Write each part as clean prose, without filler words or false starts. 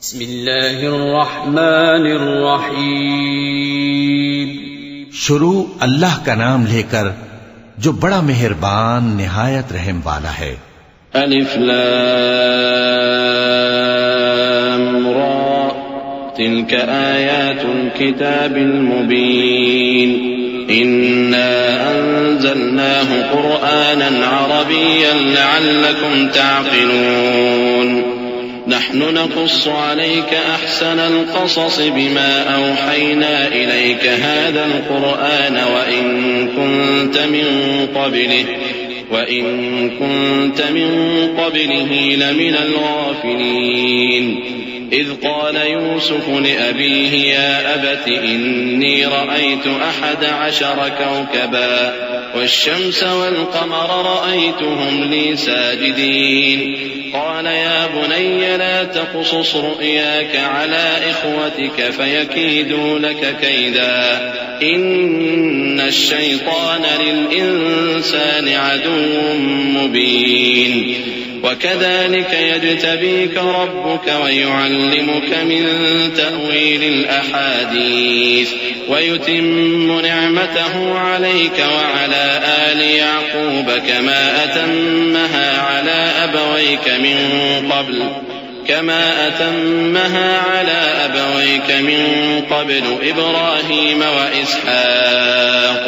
بسم اللہ الرحمن الرحیم. شروع اللہ کا نام لے کر جو بڑا مہربان نہایت رحم والا ہے. الف لام را تلك آیات الكتاب المبین إنا أنزلناه قرآنا عربيا لعلكم تعقلون نحن نقص عليك أحسن القصص بما أوحينا إليك هذا القرآن وإن كنت من قبله لمن الغافلين إذ قال يوسف لأبيه يا أبت إني رأيت 11 كوكبا والشمس والقمر رأيتهم لي ساجدين قال يا بني لا تقصص رؤياك على إخوتك فيكيدوا لك كيدا إن الشيطان للإنسان عدو مبين وكذلك يجتبيك ربك ويعلمك من تأويل الأحاديث ويتم نعمته عليك وعلى آل يعقوب كما أتمها على أبويك من قبل إبراهيم وإسحاق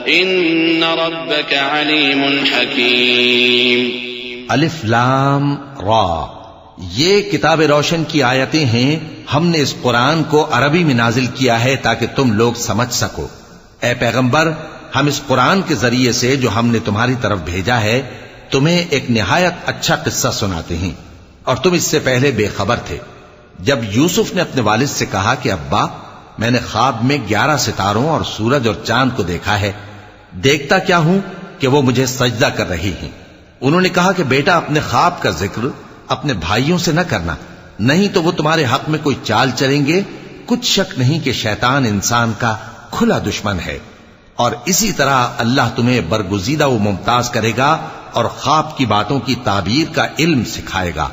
إن ربك عليم حكيم. الف لام را، یہ کتاب روشن کی آیتیں ہیں. ہم نے اس قرآن کو عربی میں نازل کیا ہے تاکہ تم لوگ سمجھ سکو. اے پیغمبر، ہم اس قرآن کے ذریعے سے جو ہم نے تمہاری طرف بھیجا ہے تمہیں ایک نہایت اچھا قصہ سناتے ہیں، اور تم اس سے پہلے بے خبر تھے. جب یوسف نے اپنے والد سے کہا کہ ابا، میں نے خواب میں 11 ستاروں اور سورج اور چاند کو دیکھا ہے، دیکھتا کیا ہوں کہ وہ مجھے سجدہ کر رہی ہیں. انہوں نے کہا کہ بیٹا، اپنے خواب کا ذکر اپنے بھائیوں سے نہ کرنا، نہیں تو وہ تمہارے حق میں کوئی چال چلیں گے. کچھ شک نہیں کہ شیطان انسان کا کھلا دشمن ہے، اور اسی طرح اللہ تمہیں برگزیدہ و ممتاز کرے گا اور خواب کی باتوں کی تعبیر کا علم سکھائے گا.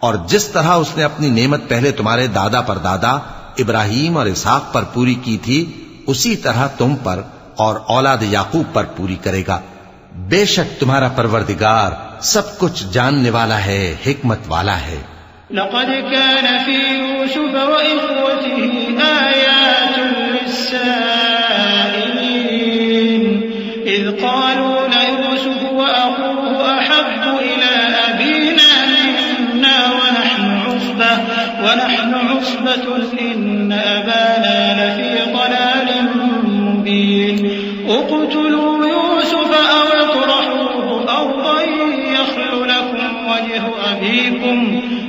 اور جس طرح اس نے اپنی نعمت پہلے تمہارے دادا پر دادا ابراہیم اور اسحاق پر پوری کی تھی، اسی طرح تم پر اور اولاد یعقوب پر پوری کرے گا. بے شک تمہارا پروردگار سب کچھ جاننے والا ہے، حکمت والا ہے. لقد كان في يوسف وإخوته آيات للسائلين إذ قالوا ليوسف وأخوه أحب إلى أبينا منا ونحن عصبة إن أبانا لفي ضلال مبين اقتلوا يوسف أو اطرحوه أرضا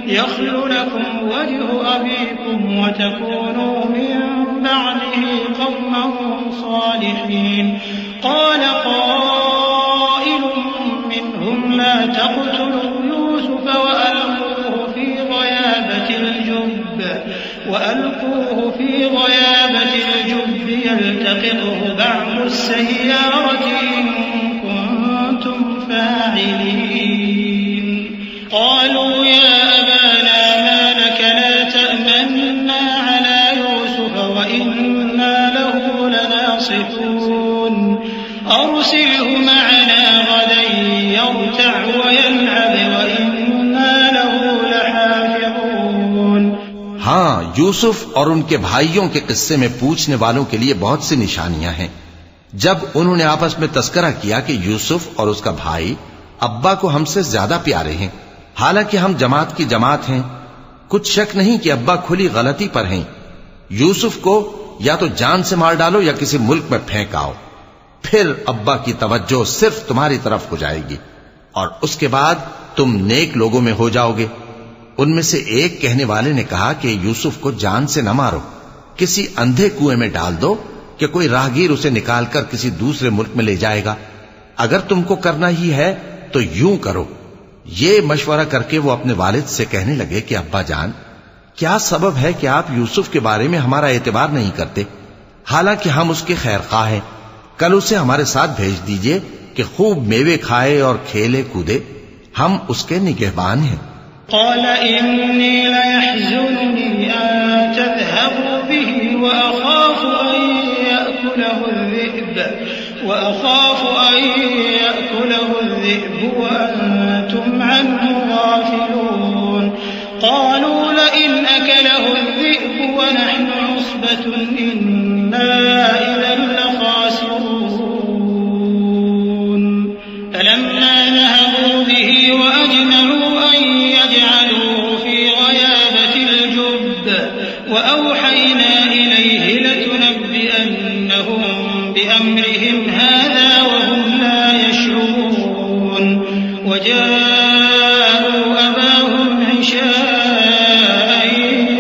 يخل لكم وجه أبيكم وتكونوا من بعده قوما صالحين. قال قائل منهم لا تقتلوا يوسف وألقوه في غيابة الجب يلتقطه بعض السيارة إن كنتم فاعلين. قالوا يا أبانا ما لك لا تأمنا على يوسف وإنا له لناصحون أرسله معنا غدا يرتع ويلعب وإنا له لحافظون. ہاں، یوسف اور ان کے بھائیوں کے قصے میں پوچھنے والوں کے لیے بہت سی نشانیاں ہیں. جب انہوں نے آپس میں تذکرہ کیا کہ یوسف اور اس کا بھائی ابا کو ہم سے زیادہ پیارے ہیں، حالانکہ ہم جماعت کی جماعت ہیں، کچھ شک نہیں کہ ابا کھلی غلطی پر ہیں. یوسف کو یا تو جان سے مار ڈالو یا کسی ملک میں پھینک آؤ، پھر ابا کی توجہ صرف تمہاری طرف ہو جائے گی اور اس کے بعد تم نیک لوگوں میں ہو جاؤ گے. ان میں سے ایک کہنے والے نے کہا کہ یوسف کو جان سے نہ مارو، کسی اندھے کنویں میں ڈال دو کہ کوئی راہگیر اسے نکال کر کسی دوسرے ملک میں لے جائے گا. اگر تم کو کرنا ہی ہے تو یوں کرو. یہ مشورہ کر کے وہ اپنے والد سے کہنے لگے کہ ابا جان، کیا سبب ہے کہ آپ یوسف کے بارے میں ہمارا اعتبار نہیں کرتے، حالانکہ ہم اس کے خیر خواہ ہیں. کل اسے ہمارے ساتھ بھیج دیجئے کہ خوب میوے کھائے اور کھیلے کودے، ہم اس کے نگہبان ہیں. قال إني ليحزنني وأخاف أن يأكله الذئب وأنتم عنه غافلون قالوا لئن أكله الذئب ونحن عصبة إنا إذا لخاسرون فلما ذهبوا به وأجمعوا أن يجعلوه في غيابة الجب وأوحينا إليه لتنبئنهم بأمرهم هذا وهم لا يشعرون وجاءوا أباهم عشاء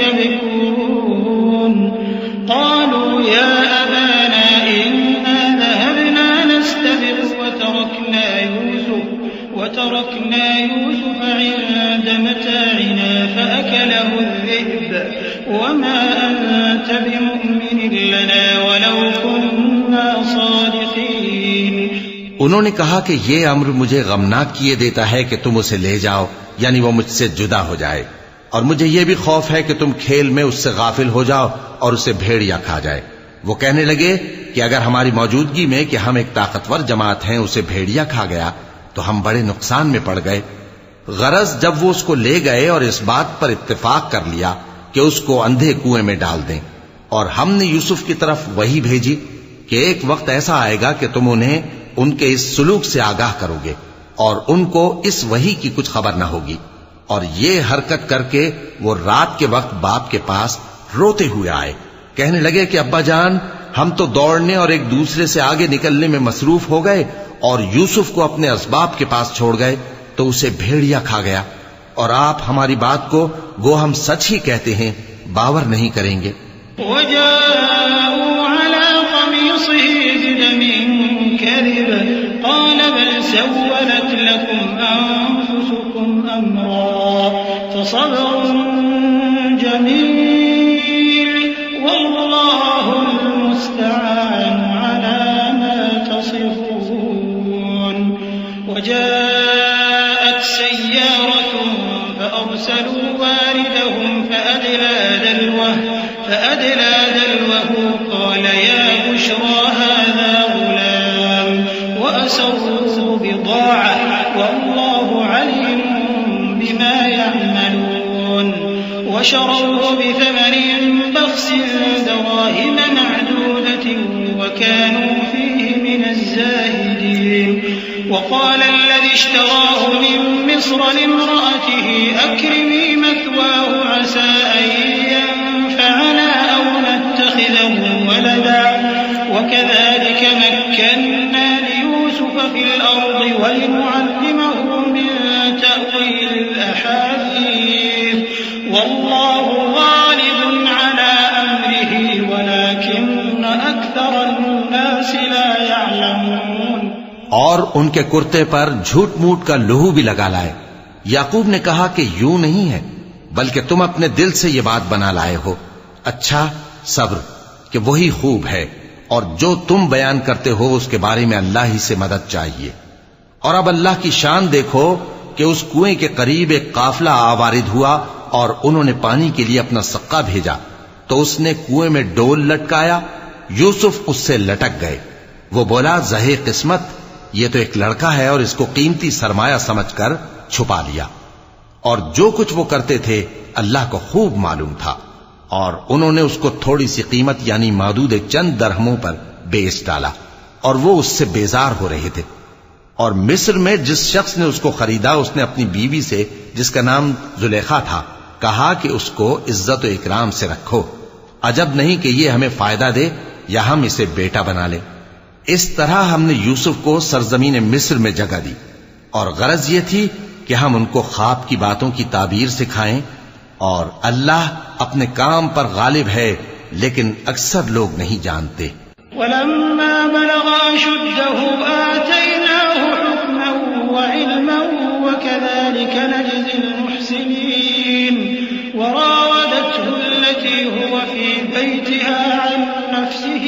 يبكون قالوا يا أبانا إنا ذهبنا نستبق وتركنا يوسف عند متاعنا فأكله الذئب وما أنت بمؤمن لنا ولو كنا صادقين. انہوں نے کہا کہ یہ امر مجھے غمناک کیے دیتا ہے کہ تم اسے لے جاؤ، یعنی وہ مجھ سے جدا ہو جائے، اور مجھے یہ بھی خوف ہے کہ تم کھیل میں اس سے غافل ہو جاؤ اور اسے بھیڑیا کھا جائے. وہ کہنے لگے کہ اگر ہماری موجودگی میں کہ ہم ایک طاقتور جماعت ہیں اسے بھیڑیا کھا گیا تو ہم بڑے نقصان میں پڑ گئے. غرض جب وہ اس کو لے گئے اور اس بات پر اتفاق کر لیا کہ اس کو اندھے کنویں میں ڈال دیں، اور ہم نے یوسف کی طرف وحی بھیجی کہ ایک وقت ایسا آئے گا کہ تم انہیں ان کے اس سلوک سے آگاہ کرو گے اور ان کو اس وحی کی کچھ خبر نہ ہوگی. اور یہ حرکت کر کے وہ رات کے وقت باپ کے پاس روتے ہوئے آئے. کہنے لگے کہ ابا جان، ہم تو دوڑنے اور ایک دوسرے سے آگے نکلنے میں مصروف ہو گئے اور یوسف کو اپنے اسباب کے پاس چھوڑ گئے تو اسے بھیڑیا کھا گیا، اور آپ ہماری بات کو گو ہم سچ ہی کہتے ہیں باور نہیں کریں گے. وجاءوا على قميصه بدم كذب قال بل سولت لكم أنفسكم أمرا فصبر جميل والله المستعان على ما تصفون. وجاءت سيارة فأرسلوا واردهم فأدلى دلوه قال يا بشرى هذا غلام وأسروا بضاعة والله عليم بما يعملون وشروه بثمن بخس دراهم معدودة وكانوا فيه من الزاهدين. وقال الذي اشتراه من مصر لامرأته أكرمي مثواه عسى أن ينفعنا أو نتخذه ولدا وكذلك مكنا ليوسف في الأرض ولنعلمه من تأويل الأحاديث والله غالب على أمره ولكن أكثر الناس لا يعلمون. اور ان کے کرتے پر جھوٹ موٹ کا لہو بھی لگا لائے. یعقوب نے کہا کہ یوں نہیں ہے بلکہ تم اپنے دل سے یہ بات بنا لائے ہو. اچھا صبر کہ وہی خوب ہے، اور جو تم بیان کرتے ہو اس کے بارے میں اللہ ہی سے مدد چاہیے. اور اب اللہ کی شان دیکھو کہ اس کنویں کے قریب ایک قافلہ آوارد ہوا اور انہوں نے پانی کے لیے اپنا سقا بھیجا تو اس نے کنویں میں ڈول لٹکایا. یوسف اس سے لٹک گئے. وہ بولا زہے قسمت، یہ تو ایک لڑکا ہے، اور اس کو قیمتی سرمایہ سمجھ کر چھپا لیا. اور جو کچھ وہ کرتے تھے اللہ کو خوب معلوم تھا. اور انہوں نے اس کو تھوڑی سی قیمت یعنی معدود چند درہموں پر بیچ ڈالا، اور وہ اس سے بیزار ہو رہے تھے. اور مصر میں جس شخص نے اس کو خریدا اس نے اپنی بیوی سے جس کا نام زلیخا تھا کہا کہ اس کو عزت و اکرام سے رکھو، عجب نہیں کہ یہ ہمیں فائدہ دے یا ہم اسے بیٹا بنا لیں. اس طرح ہم نے یوسف کو سرزمین مصر میں جگہ دی، اور غرض یہ تھی کہ ہم ان کو خواب کی باتوں کی تعبیر سکھائیں. اور اللہ اپنے کام پر غالب ہے لیکن اکثر لوگ نہیں جانتے. ولما بلغ أشده آتيناه حكما وعلما وكذلك نجزي المحسنين. وراودته التي هو في بيتها عن نفسه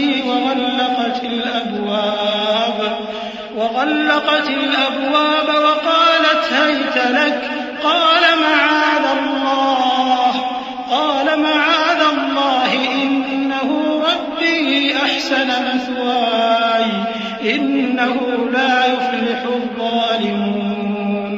وغلقت الأبواب وقالت هيت لك قال معاذ الله إنه إنه لا يفلح الظالمون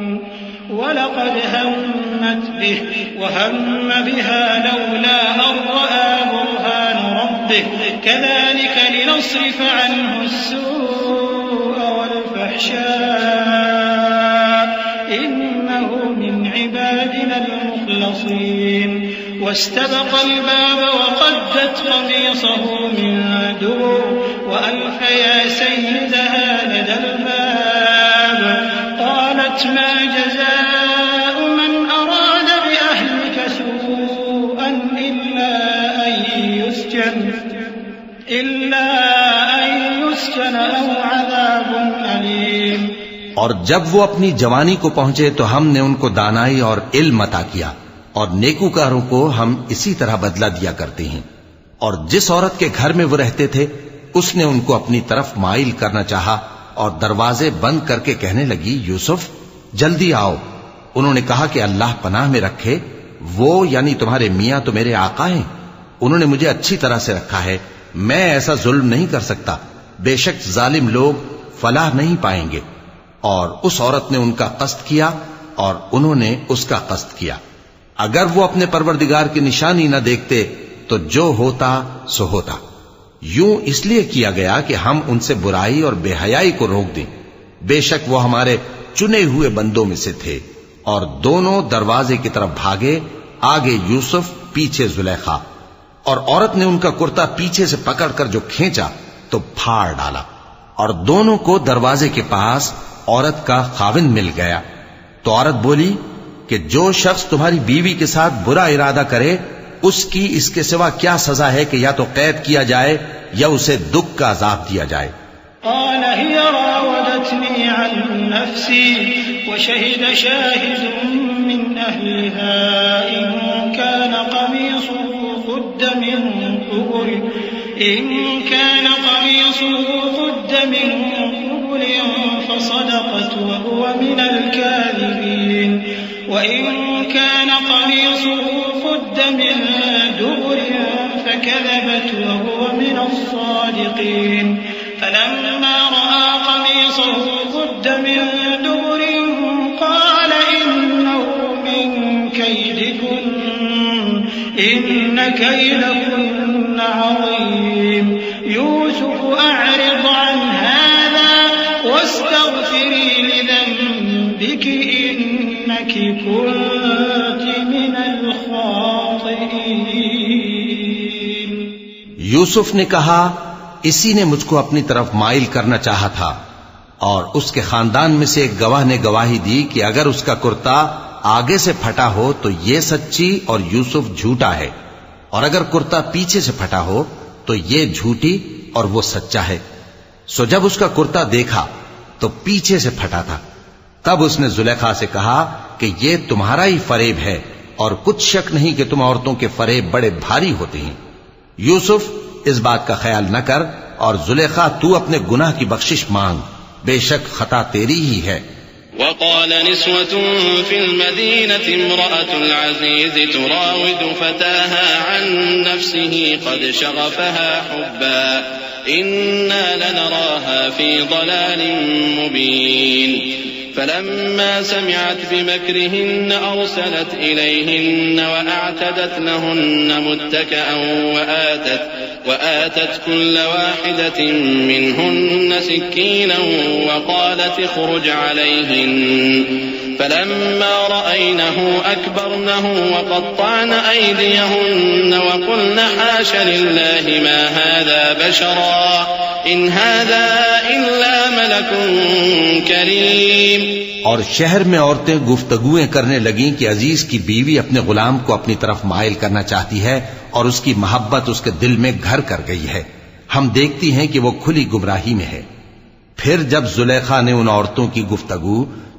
ولقد همت به وهم بها لولا أن رأى برهان ربه كذلك لنصرف عنه السوء والفحشاء إنه من عبادنا المخلصين واستبق الباب وقدت قميصه من دبر وألف يا سيدها لدى الباب قالت ما جزاء من أراد بأهلك سوءا إلا أن يسجن أو عذاب أليم. اور جب وہ اپنی جوانی کو پہنچے تو ہم نے ان کو دانائی اور علم عطا کیا اور نیکوکاروں کو ہم اسی طرح بدلہ دیا کرتے ہیں. اور جس عورت کے گھر میں وہ رہتے تھے اس نے ان کو اپنی طرف مائل کرنا چاہا اور دروازے بند کر کے کہنے لگی یوسف جلدی آؤ. انہوں نے کہا کہ اللہ پناہ میں رکھے، وہ یعنی تمہارے میاں تو میرے آقا ہیں، انہوں نے مجھے اچھی طرح سے رکھا ہے، میں ایسا ظلم نہیں کر سکتا، بے شک ظالم لوگ فلاح نہیں پائیں گے. اور اس عورت نے ان کا قصد کیا اور انہوں نے اس کا قصد کیا. اگر وہ اپنے پروردگار کی نشانی نہ دیکھتے تو جو ہوتا سو ہوتا. یوں اس لیے کیا گیا کہ ہم ان سے برائی اور بے حیائی کو روک دیں، بے شک وہ ہمارے چنے ہوئے بندوں میں سے تھے. اور دونوں دروازے کی طرف بھاگے، آگے یوسف پیچھے زلیخا. اور عورت نے ان کا کرتا پیچھے سے پکڑ کر جو کھینچا تو پھاڑ ڈالا، اور دونوں کو دروازے کے پاس عورت کا خاوند مل گیا. تو عورت بولی کہ جو شخص تمہاری بیوی کے ساتھ برا ارادہ کرے اس کی اس کے سوا کیا سزا ہے کہ یا تو قید کیا جائے یا اسے دکھ کا عذاب دیا جائے. قال هي راودتني عن نفسي وشهد شاهد من أهلها إن كان قميصه قد من قبل فصدقت وهو من الكاذبين وإن كان قميصه قد من دبر فكذبت وهو من الصادقين فلما رأى قميصه قد من دبر قال إنه من كيدكن إن كيدكن عظيم يوسف أعرض عن هذا واستغفري لذنبك إنك كنت من الخاطئين. یوسف نے کہا اسی نے مجھ کو اپنی طرف مائل کرنا چاہا تھا. اور اس کے خاندان میں سے ایک گواہ نے گواہی دی کہ اگر اس کا کرتا آگے سے پھٹا ہو تو یہ سچی اور یوسف جھوٹا ہے، اور اگر کرتا پیچھے سے پھٹا ہو تو یہ جھوٹی اور وہ سچا ہے. سو جب اس کا کرتا دیکھا تو پیچھے سے پھٹا تھا. تب اس نے زلیخا سے کہا کہ یہ تمہارا ہی فریب ہے، اور کچھ شک نہیں کہ تم عورتوں کے فریب بڑے بھاری ہوتے ہیں. یوسف اس بات کا خیال نہ کر، اور زلیخا تو اپنے گناہ کی بخشش مانگ، بے شک خطا تیری ہی ہے. وقال نسوة في المدينة امرأة العزيز تراود فتاها عن نفسه قد شغفها حبا إنا لنراها في ضلال مبين. فلما سمعت بمكرهن أرسلت إليهن وأعتدت لهن متكئا وآتت كل واحدة منهن سكينا وقالت اخرج عليهن. فلما رأينه أكبرنه وقطعن أيديهن وقلن حاش لله ما هذا بشرا إن هذا إلا ملك كريم. اور شہر میں عورتیں گفتگویں کرنے لگیں کہ عزیز کی بیوی اپنے غلام کو اپنی طرف مائل کرنا چاہتی ہے اور اس کی محبت اس کے دل میں گھر کر گئی ہے. ہم دیکھتی ہیں کہ وہ کھلی گمراہی میں ہے. پھر جب زلیخا نے ان عورتوں کی گفتگو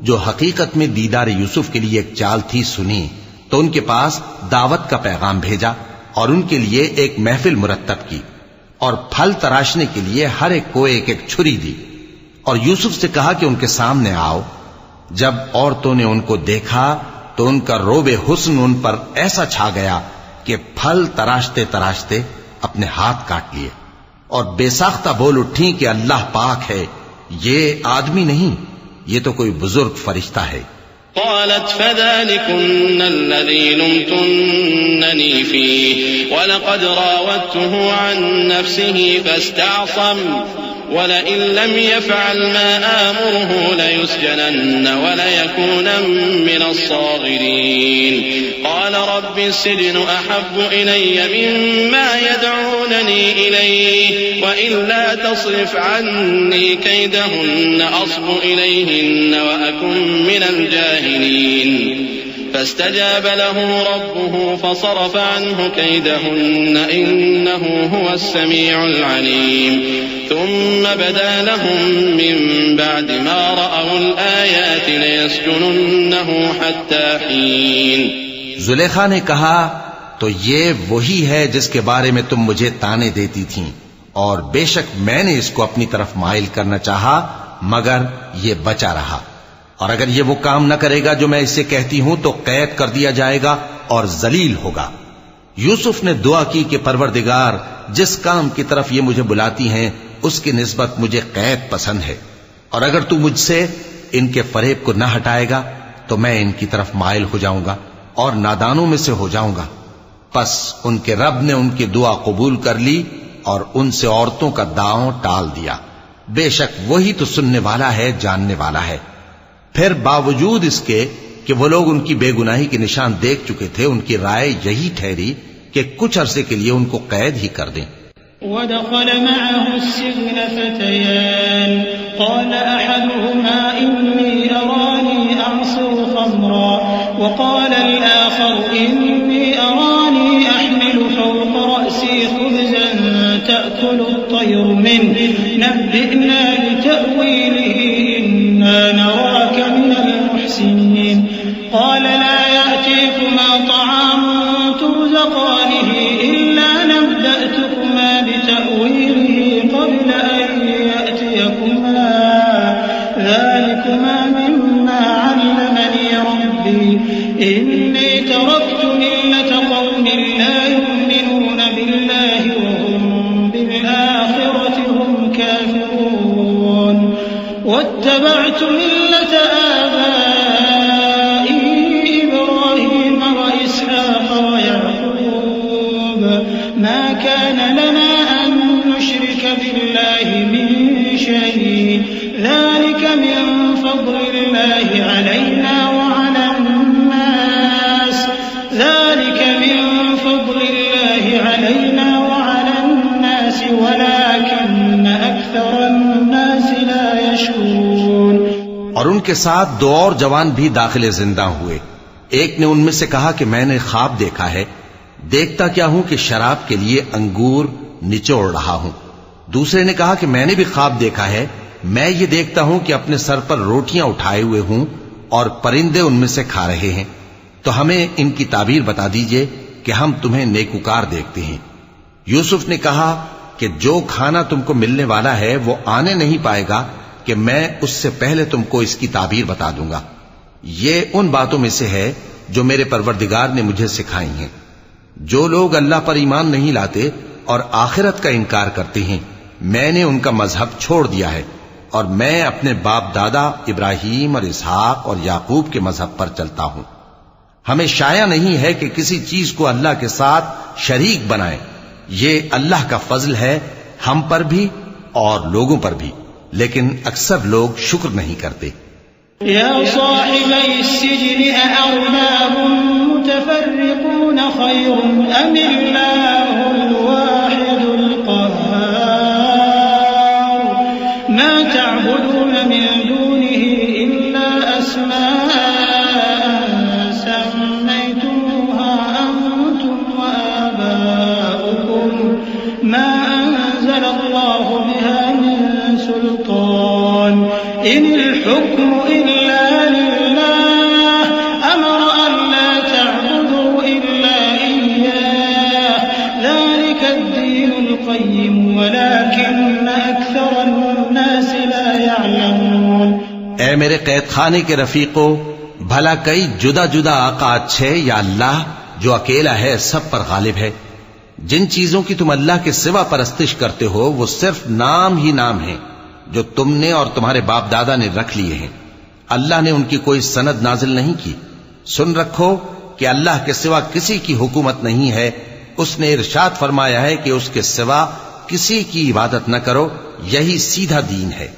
جو حقیقت میں دیدار یوسف کے لیے ایک چال تھی سنی تو ان کے پاس دعوت کا پیغام بھیجا اور ان کے لیے ایک محفل مرتب کی اور پھل تراشنے کے لیے ہر ایک کو ایک ایک چھری دی اور یوسف سے کہا کہ ان کے سامنے آؤ. جب عورتوں نے ان کو دیکھا تو ان کا روب حسن ان پر ایسا چھا گیا کہ پھل تراشتے تراشتے اپنے ہاتھ کاٹ لیے اور بے ساختہ بول اٹھی کہ اللہ پاک ہے، یہ آدمی نہیں، یہ تو کوئی بزرگ فرشتہ ہے۔ قالت فذلكن الذي لمتنني فيه ولقد راودته عن نفسه فاستعصم ولئن لم يفعل ما آمره ليسجنن وليكونا من الصاغرين قال رب السجن أحب إلي مما يدعونني إليه وإلا تصرف عني كيدهن أصب إليهن وأكن من الجاهلين فاستجاب له ربه فصرف عنه كيدهن إنه هو السميع العليم ثم بدا لهم من بعد ما رأوا الآيات ليسجننه حتى حين۔ زلیخا نے کہا تو یہ وہی ہے جس کے بارے میں تم مجھے تانے دیتی تھیں، اور بے شک میں نے اس کو اپنی طرف مائل کرنا چاہا مگر یہ بچا رہا، اور اگر یہ وہ کام نہ کرے گا جو میں اسے کہتی ہوں تو قید کر دیا جائے گا اور ذلیل ہوگا۔ یوسف نے دعا کی کہ پروردگار جس کام کی طرف یہ مجھے بلاتی ہیں اس کی نسبت مجھے قید پسند ہے، اور اگر تو مجھ سے ان کے فریب کو نہ ہٹائے گا تو میں ان کی طرف مائل ہو جاؤں گا اور نادانوں میں سے ہو جاؤں گا۔ پس ان کے رب نے ان کی دعا قبول کر لی اور ان سے عورتوں کا داؤں ٹال دیا، بے شک وہی تو سننے والا ہے، جاننے والا ہے۔ پھر باوجود اس کے کہ وہ لوگ ان کی بے گناہی کے نشان دیکھ چکے تھے، ان کی رائے یہی ٹھہری کہ کچھ عرصے کے لیے ان کو قید ہی کر دیں۔ ودخل معه السجن فتيان قال أحدهما إني أراني أعصر خمرا وقال الآخر إني أراني أحمل فوق رأسي خبزا تأكل الطير منه نبئنا بتأويله إنا نراك من المحسنين قال لا يأتيكما طعام ترزقانه إلا نبأتكما بتأويله قبل أن يأتيكما ذلكما مما علمني ربي إني تركت ملة قوم لا يؤمنون بالله وهم بالآخرة هم كافرون واتبعت ملة آبائي إبراهيم وإسحاق ويعقوب ما كان لنا أن نشرك بالله من شيء ذلك من فضل الله علينا وعلى الناس ولكن أكثر الناس لا يشكرون۔ اور ان کے ساتھ دو اور جوان بھی داخل زندہ ہوئے۔ ایک نے ان میں سے کہا کہ میں نے خواب دیکھا ہے، دیکھتا کیا ہوں کہ شراب کے لیے انگور نچوڑ رہا ہوں۔ دوسرے نے کہا کہ میں نے بھی خواب دیکھا ہے، میں یہ دیکھتا ہوں کہ اپنے سر پر روٹیاں اٹھائے ہوئے ہوں اور پرندے ان میں سے کھا رہے ہیں، تو ہمیں ان کی تعبیر بتا دیجئے کہ ہم تمہیں نیکوکار دیکھتے ہیں۔ یوسف نے کہا کہ جو کھانا تم کو ملنے والا ہے وہ آنے نہیں پائے گا کہ میں اس سے پہلے تم کو اس کی تعبیر بتا دوں گا۔ یہ ان باتوں میں سے ہے جو میرے پروردگار نے مجھے سکھائی ہیں۔ جو لوگ اللہ پر ایمان نہیں لاتے اور آخرت کا انکار کرتے ہیں، میں نے ان کا مذہب چھوڑ دیا ہے اور میں اپنے باپ دادا ابراہیم اور اسحاق اور یعقوب کے مذہب پر چلتا ہوں۔ ہمیں شایع نہیں ہے کہ کسی چیز کو اللہ کے ساتھ شریک بنائیں، یہ اللہ کا فضل ہے ہم پر بھی اور لوگوں پر بھی، لیکن اکثر لوگ شکر نہیں کرتے۔ یا صاحبی السجن أأرباب متفرقون خير أم الله الواحد القهار ما تعبدون من دونه إلا أسماء سميتموها أنتم وآباؤكم ما أنزل الله بها من سلطان إن الحكم إلا لله أمر أن لا تعبدوا إلا إياه ذلك الدين القيم ولكن أكثر الناس لا يعلمون۔ اے میرے قید خانے کے رفیقو، بھلا کئی جدا جدا آقا اچھے یا اللہ جو اکیلا ہے سب پر غالب ہے؟ جن چیزوں کی تم اللہ کے سوا پرستش کرتے ہو وہ صرف نام ہی نام ہیں، جو تم نے اور تمہارے باپ دادا نے رکھ لیے ہیں. اللہ نے ان کی کوئی سند نازل نہیں کی. سن رکھو کہ اللہ کے سوا کسی کی حکومت نہیں ہے. اس نے ارشاد فرمایا ہے کہ اس کے سوا کسی کی عبادت نہ کرو. یہی سیدھا دین ہے،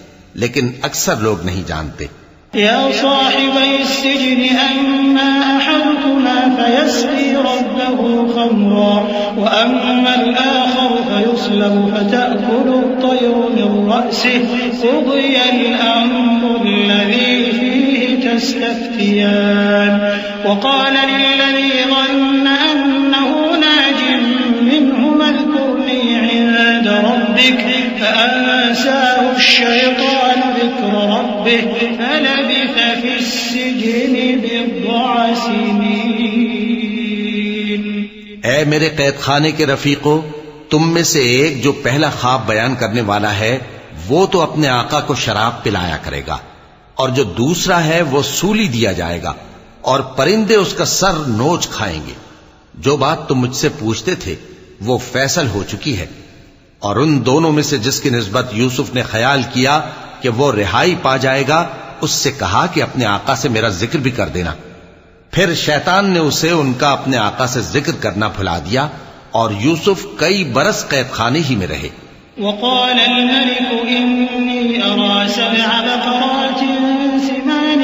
لیکن اکثر لوگ نہیں جانتے. يا صاحبي السجن أما أحدكما فيسقي ربه خمرا وأما الآخر فيصلب فتأكل الطير من رأسه قضي الأمر الذي فيه تستفتيان وقال للذي ظن أنه ناج منهما اذكرني عند ربك فأنساه الشيطان ذكر ربه فلبث في السجن بضع سنين. اے میرے قید خانے کے رفیقو، تم میں سے ایک جو پہلا خواب بیان کرنے والا ہے وہ تو اپنے آقا کو شراب پلایا کرے گا، اور جو دوسرا ہے وہ سولی دیا جائے گا، اور پرندے اس کا سر نوچ کھائیں گے. جو بات تم مجھ سے پوچھتے تھے وہ فیصل ہو چکی ہے. اور ان دونوں میں سے جس کی نسبت یوسف نے خیال کیا کہ وہ رہائی پا جائے گا، اس سے کہا کہ اپنے آقا سے میرا ذکر بھی کر دینا. پھر شیطان نے اسے ان کا اپنے آقا سے ذکر کرنا بھلا دیا، اور یوسف کئی برس قید خانے ہی میں رہے. وقال الملك إني أرى 7 بقرات سمان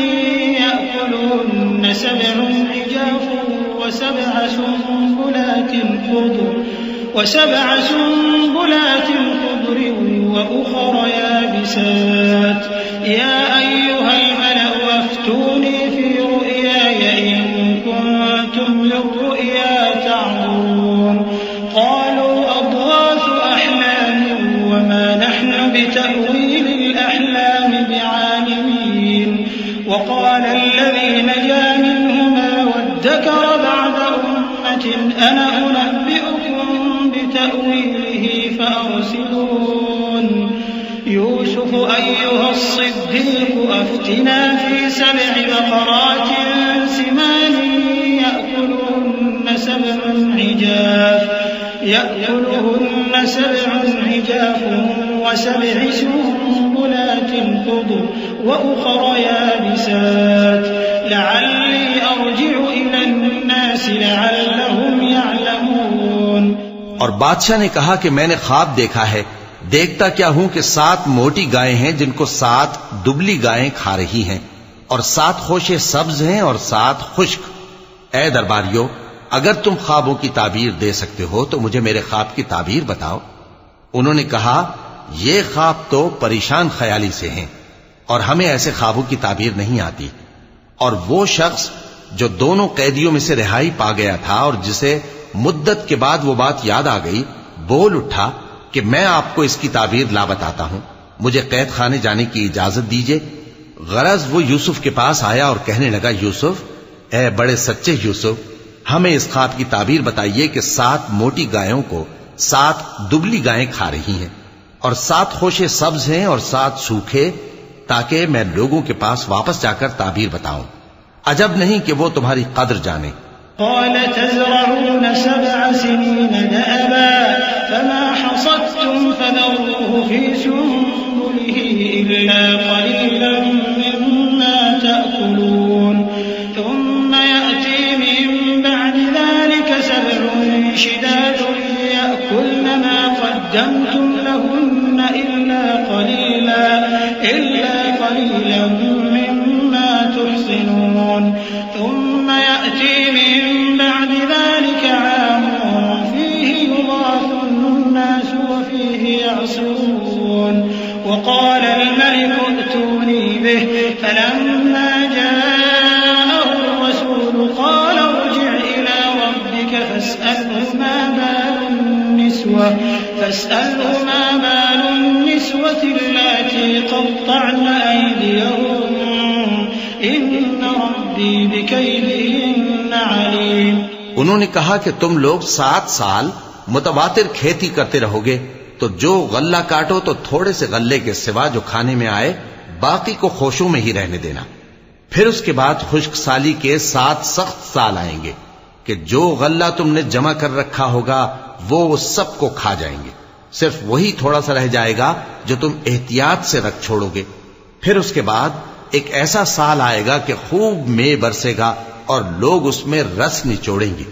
يأكلهن 7 عجاف وسبع سنبلات خضر وأخر يابسات يا أيها الملأ أفتوني في رؤياي إن كنتم للرؤيا تعبرون. قالوا أضغاث أحلام وما نحن بتأويل الأحلام بعالمين. وقال الذي نجا منهما وادكر بعد أمة أنا أنبئكم بتأويله فأرسلون. يوسف أيها الصديق أفتنا في 7 بقرات سمان يأكلهن 7 عجاف و7 سنبلات خضر وأخر يابسات لعلي أرجع إلى الناس لعلهم يعلمون. اور بادشاہ نے کہا کہ میں نے خواب دیکھا ہے، دیکھتا کیا ہوں کہ 7 موٹی گائیں ہیں جن کو 7 دبلی گائیں کھا رہی ہیں، اور 7 خوشے سبز ہیں اور 7 خشک. اے درباریو، اگر تم خوابوں کی تعبیر دے سکتے ہو تو مجھے میرے خواب کی تعبیر بتاؤ. انہوں نے کہا یہ خواب تو پریشان خیالی سے ہیں اور ہمیں ایسے خوابوں کی تعبیر نہیں آتی. اور وہ شخص جو دونوں قیدیوں میں سے رہائی پا گیا تھا اور جسے مدت کے بعد وہ بات یاد آ گئی، بول اٹھا کہ میں آپ کو اس کی تعبیر لا بتاتا ہوں، مجھے قید خانے جانے کی اجازت دیجیے. غرض وہ یوسف کے پاس آیا اور کہنے لگا، یوسف، اے بڑے سچے یوسف، ہمیں اس خواب کی تعبیر بتائیے کہ 7 موٹی گایوں کو 7 دبلی گائیں کھا رہی ہیں، اور 7 خوشے سبز ہیں اور 7 سوکھے، تاکہ میں لوگوں کے پاس واپس جا کر تعبیر بتاؤں. عجب نہیں کہ وہ تمہاری قدر جانے. قال تزرعون 7 سنين دأبا فما حصدتم فذروه في سنبله إلا قليلا مما تأكلون ثم يأتي من بعد ذلك 7 شداد يأكلن ما قدمتم لهن إلا قليلا مما تحصنون ثم يأتي من بعد ذلك عام فيه يغاث الناس وفيه يعصرون. وقال الملك ائتوني به فلما جاءه الرسول قال ارجع إلى ربك فاسأله ما بال النسوة اللاتي قطعن أيديهن إن ربي بكيدهن عليم. انہوں نے کہا کہ تم لوگ 7 سال متواتر کھیتی کرتے رہو گے، تو جو غلہ کاٹو تو تھوڑے سے غلے کے سوا جو کھانے میں آئے باقی کو خوشوں میں ہی رہنے دینا. پھر اس کے بعد خشک سالی کے 7 سخت سال آئیں گے کہ جو غلہ تم نے جمع کر رکھا ہوگا وہ سب کو کھا جائیں گے. صرف وہی تھوڑا سا رہ جائے گا جو تم احتیاط سے رکھ چھوڑو گے. پھر اس کے بعد ایک ایسا سال آئے گا کہ خوب مے برسے گا اور لوگ اس میں رس نچوڑیں گے.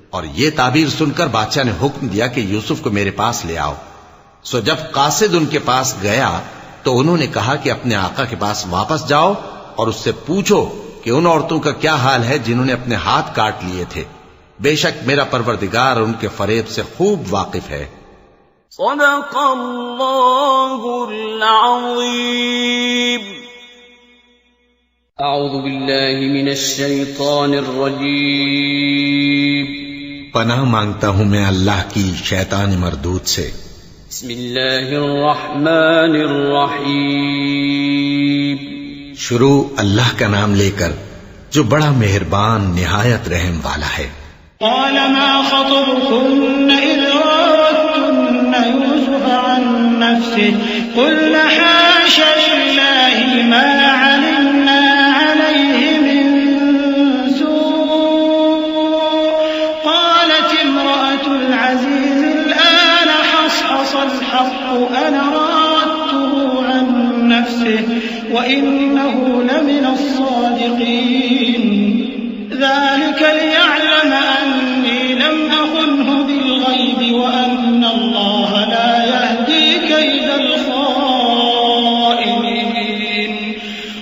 اور یہ تعبیر سن کر بادشاہ نے حکم دیا کہ یوسف کو میرے پاس لے آؤ. سو جب قاصد ان کے پاس گیا تو انہوں نے کہا کہ اپنے آقا کے پاس واپس جاؤ اور اس سے پوچھو کہ ان عورتوں کا کیا حال ہے جنہوں نے اپنے ہاتھ کاٹ لیے تھے. بے شک میرا پروردگار ان کے فریب سے خوب واقف ہے. صدق اللہ العظیم. اعوذ باللہ من الشیطان الرجیم. پناہ مانگتا ہوں میں اللہ کی شیطان مردود سے. بسم اللہ الرحمن الرحیم. شروع اللہ کا نام لے کر جو بڑا مہربان نہایت رحم والا ہے. قال ما خطبكن إذ راوتن يوسف عن نفسه قلن حاش لله ما علمنا عليه من سوء قالت امرأة العزيز الآن حصحص الحق أنا راودته عن نفسه وإنه لمن الصادقين ذلك ليعلم أني لم أخنه بالغيب وأن الله لا يهدي كيد الخائنين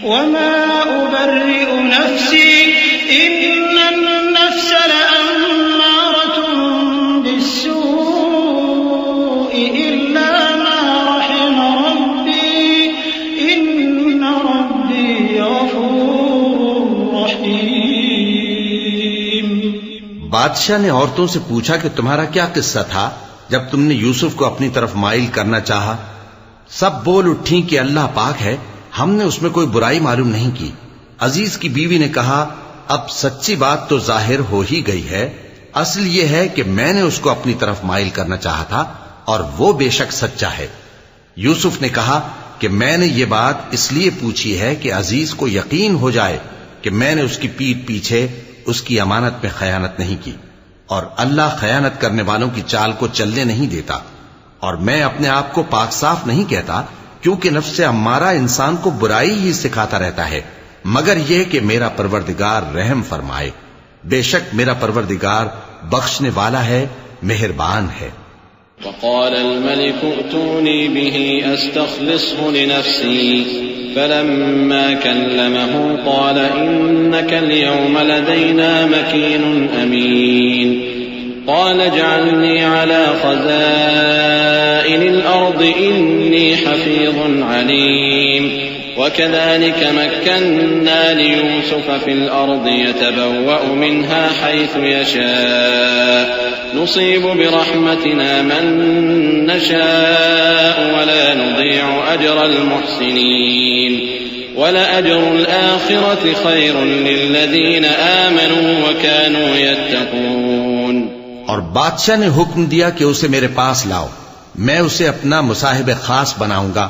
وما أبرئ نفسي إن النفس لأمارة بالسوء إلا ما رحم ربي إن ربي غفور رحيم. بادشاہ نے عورتوں سے پوچھا کہ تمہارا کیا قصہ تھا جب تم نے یوسف کو اپنی طرف مائل کرنا چاہا. سب بول اٹھیں کہ اللہ پاک ہے، ہم نے اس میں کوئی برائی معلوم نہیں کی. عزیز کی بیوی نے کہا اب سچی بات تو ظاہر ہو ہی گئی ہے. اصل یہ ہے کہ میں نے اس کو اپنی طرف مائل کرنا چاہا تھا اور وہ بے شک سچا ہے. یوسف نے کہا کہ میں نے یہ بات اس لیے پوچھی ہے کہ عزیز کو یقین ہو جائے کہ میں نے اس کی پیٹھ پیچھے اس کی امانت میں خیانت نہیں کی، اور اللہ خیانت کرنے والوں کی چال کو چلنے نہیں دیتا. اور میں اپنے آپ کو پاک صاف نہیں کہتا کیونکہ نفس امارہ انسان کو برائی ہی سکھاتا رہتا ہے، مگر یہ کہ میرا پروردگار رحم فرمائے. بے شک میرا پروردگار بخشنے والا ہے، مہربان ہے. وقال الملك ائتوني به أستخلصه لنفسي فلما كلمه قال إنك اليوم لدينا مكين أمين قال اجعلني على خزائن الأرض إني حفيظ عليم وكذلك مكنا ليوسف في الأرض يتبوأ منها حيث يشاء نصيب برحمتنا من نشاء ولا نضيع أجر المحسنين ولأجر الآخرة خير للذين آمنوا وكانوا يتقون. اور بادشاہ نے حکم دیا کہ اسے میرے پاس لاؤ، میں اسے اپنا مصاحب خاص بناؤں گا.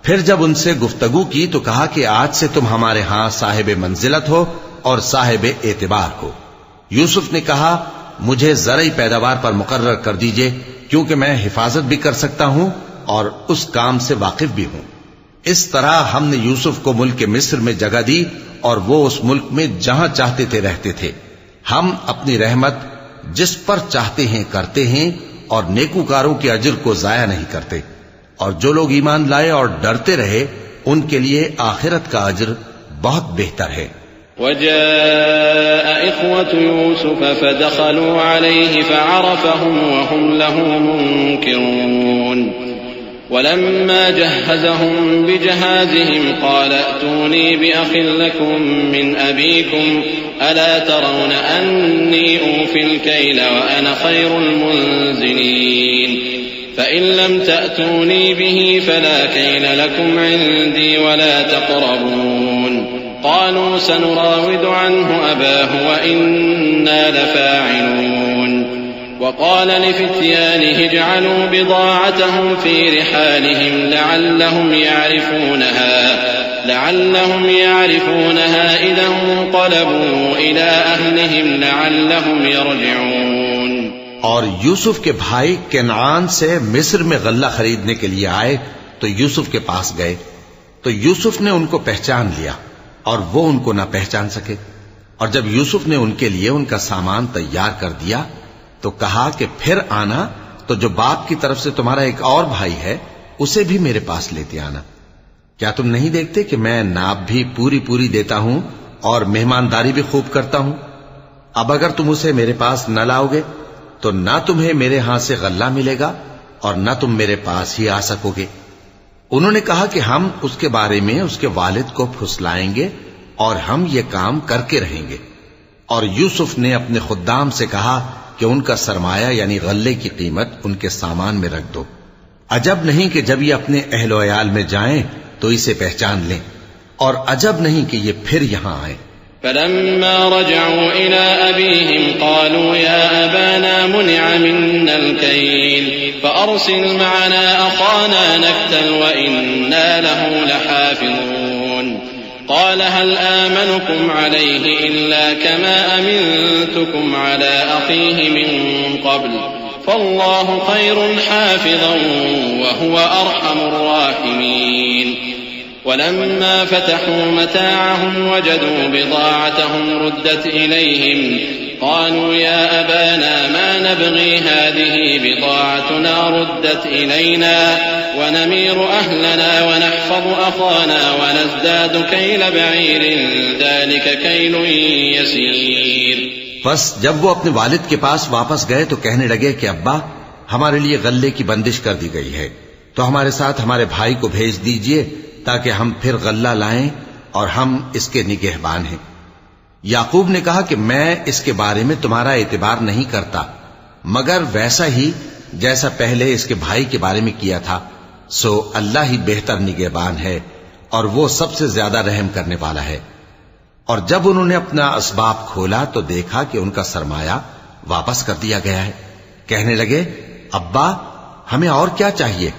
پھر جب ان سے گفتگو کی تو کہا کہ آج سے تم ہمارے ہاں صاحب منزلت ہو اور صاحب اعتبار ہو. یوسف نے کہا مجھے زرعی پیداوار پر مقرر کر دیجئے کیونکہ میں حفاظت بھی کر سکتا ہوں اور اس کام سے واقف بھی ہوں. اس طرح ہم نے یوسف کو ملک مصر میں جگہ دی اور وہ اس ملک میں جہاں چاہتے تھے رہتے تھے. ہم اپنی رحمت جس پر چاہتے ہیں کرتے ہیں اور نیکوکاروں کے اجر کو ضائع نہیں کرتے. اور جو لوگ ایمان لائے اور ڈرتے رہے ان کے لیے آخرت کا اجر بہت بہتر ہے. وجاء إخوة يوسف فدخلوا عليه فعرفهم وهم له منكرون ولما جهزهم بجهازهم قال ائتوني بأخ لكم من أبيكم ألا ترون أني أوفي الكيل وأنا خير المنزلين فإن لم تأتوني به فلا كيل لكم عندي ولا تقربون قالوا سنراود عنه أباه وإنا لفاعلون. وقال لفتيانه اجعلوا بضاعتهم في رحالهم لعلهم يعرفونها إذا انقلبوا إلى أهلهم لعلهم يرجعون. اور یوسف کے بھائی کنعان سے مصر میں غلہ خریدنے کے لیے آئے تو یوسف کے پاس گئے، تو یوسف نے ان کو پہچان لیا اور وہ ان کو نہ پہچان سکے۔ اور جب یوسف نے ان کے لیے ان کا سامان تیار کر دیا تو کہا کہ پھر آنا تو جو باپ کی طرف سے تمہارا ایک اور بھائی ہے اسے بھی میرے پاس لیتے آنا۔ کیا تم نہیں دیکھتے کہ میں ناب بھی پوری پوری دیتا ہوں اور مہمانداری بھی خوب کرتا ہوں؟ اب اگر تم اسے میرے پاس نہ لاؤ گے تو نہ تمہیں میرے ہاں سے غلہ ملے گا اور نہ تم میرے پاس ہی آ سکو گے۔ انہوں نے کہا کہ ہم اس کے بارے میں اس کے والد کو پھسلائیں گے اور ہم یہ کام کر کے رہیں گے۔ اور یوسف نے اپنے خدام سے کہا کہ ان کا سرمایہ یعنی غلے کی قیمت ان کے سامان میں رکھ دو۔ عجب نہیں کہ جب یہ اپنے اہل و عیال میں جائیں تو اسے پہچان لیں، اور عجب نہیں کہ یہ پھر یہاں آئیں۔ فلما رجعوا إلى أبيهم قالوا يا أبانا منع منا الكيل فأرسل معنا أخانا نكتل وإنا له لحافظون قال هل آمنكم عليه إلا كما أمنتكم على أخيه من قبل فالله خير حافظا وهو أرحم الراحمين ولما فتحوا متاعهم وجدوا بضاعتهم ردت إليهم قالوا يا أبانا ما نبغي هذه بضاعتنا ردت إلينا ونمير أهلنا ونحفظ أخانا ونزداد كيل بعير ذلك كيل يسير۔ بس جب وہ اپنے والد کے پاس واپس گئے تو کہنے لگے کہ ابا ہمارے لیے غلے کی بندش کر دی گئی ہے، تو ہمارے ساتھ ہمارے بھائی کو بھیج دیجئے تاکہ ہم پھر غلہ لائیں اور ہم اس کے نگہبان ہیں۔ یعقوب نے کہا کہ میں اس کے بارے میں تمہارا اعتبار نہیں کرتا مگر ویسا ہی جیسا پہلے اس کے بھائی کے بارے میں کیا تھا، سو اللہ ہی بہتر نگہبان ہے اور وہ سب سے زیادہ رحم کرنے والا ہے۔ اور جب انہوں نے اپنا اسباب کھولا تو دیکھا کہ ان کا سرمایہ واپس کر دیا گیا ہے۔ کہنے لگے ابا ہمیں اور کیا چاہیے،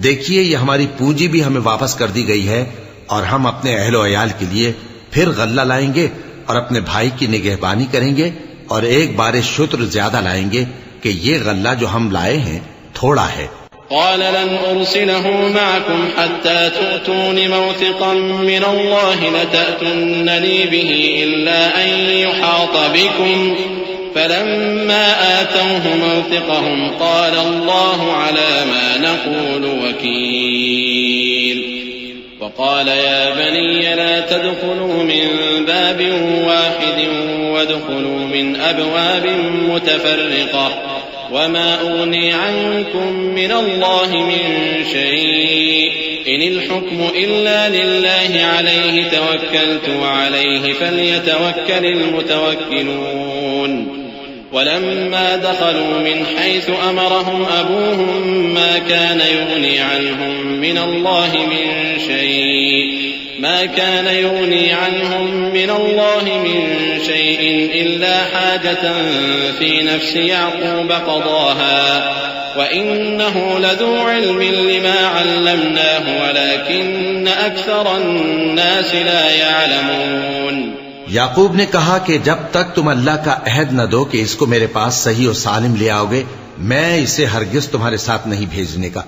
دیکھیے یہ ہماری پونجی بھی ہمیں واپس کر دی گئی ہے اور ہم اپنے اہل و عیال کے لیے پھر غلہ لائیں گے اور اپنے بھائی کی نگہبانی کریں گے اور ایک بار شتر زیادہ لائیں گے کہ یہ غلہ جو ہم لائے ہیں تھوڑا ہے۔ قال لن أرسله معكم حتى تؤتون موثقا من الله لتأتونني به إلا أن يحاط بكم فلما آتوه موثقهم قال الله على ما نقول وكيل وقال يا بني لا تدخلوا من باب واحد وادخلوا من أبواب متفرقة وما أغني عنكم من الله من شيء إن الحكم إلا لله عليه توكلت وعليه فليتوكل المتوكلون ولما دخلوا من حيث أمرهم أبوهم ما كان يغني عنهم من الله من شيء إلا حاجة في نفس يعقوب قضاها وإنه لذو علم لما علمناه ولكن أكثر الناس لا يعلمون۔ یعقوب نے کہا کہ جب تک تم اللہ کا عہد نہ دو کہ اس کو میرے پاس صحیح و سالم لے آؤ گے میں اسے ہرگز تمہارے ساتھ نہیں بھیجنے کا،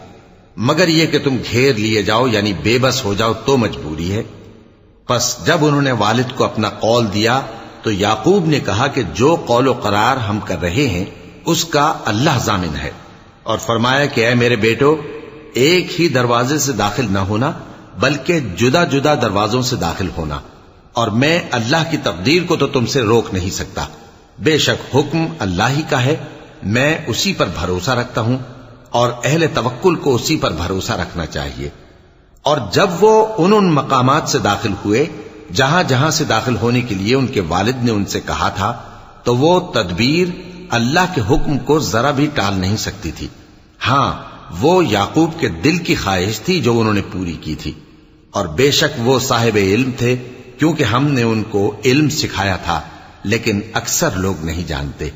مگر یہ کہ تم گھیر لیے جاؤ یعنی بے بس ہو جاؤ تو مجبوری ہے۔ پس جب انہوں نے والد کو اپنا قول دیا تو یعقوب نے کہا کہ جو قول و قرار ہم کر رہے ہیں اس کا اللہ ضامن ہے، اور فرمایا کہ اے میرے بیٹو ایک ہی دروازے سے داخل نہ ہونا بلکہ جدا جدا دروازوں سے داخل ہونا، اور میں اللہ کی تقدیر کو تو تم سے روک نہیں سکتا، بے شک حکم اللہ ہی کا ہے، میں اسی پر بھروسہ رکھتا ہوں اور اہل توکل کو اسی پر بھروسہ رکھنا چاہیے۔ اور جب وہ ان مقامات سے داخل ہوئے جہاں جہاں سے داخل ہونے کے لیے ان کے والد نے ان سے کہا تھا تو وہ تدبیر اللہ کے حکم کو ذرا بھی ٹال نہیں سکتی تھی، ہاں وہ یعقوب کے دل کی خواہش تھی جو انہوں نے پوری کی تھی، اور بے شک وہ صاحب علم تھے کیونکہ ہم نے ان کو علم سکھایا تھا لیکن اکثر لوگ نہیں جانتے۔